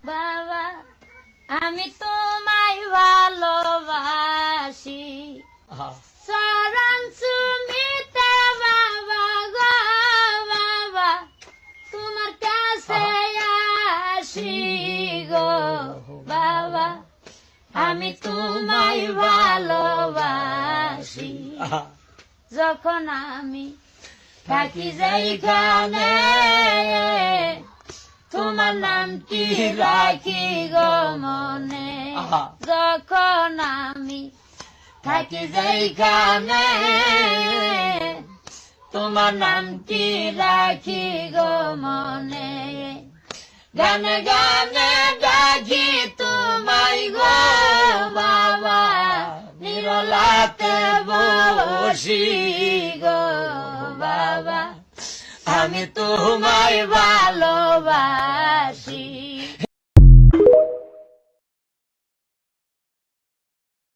বাবা আমি তোমায় ভালোবাসি চরণ চুমিতে বাবা গো বাবা তোমার কাছে আসি গো বাবা আমি তোমায় ভালোবাসি যখন আমি থাকি যেখানে তোমার নামটি রাখি গো মনে যখন আমি থাকি যেখানে তোমার নামটি রাখি গো মনে গানে গানে ডাকি তোমায় গো বাবা নিরলাতে বসি গো বাবা আমি তোমায় ভালোবাসি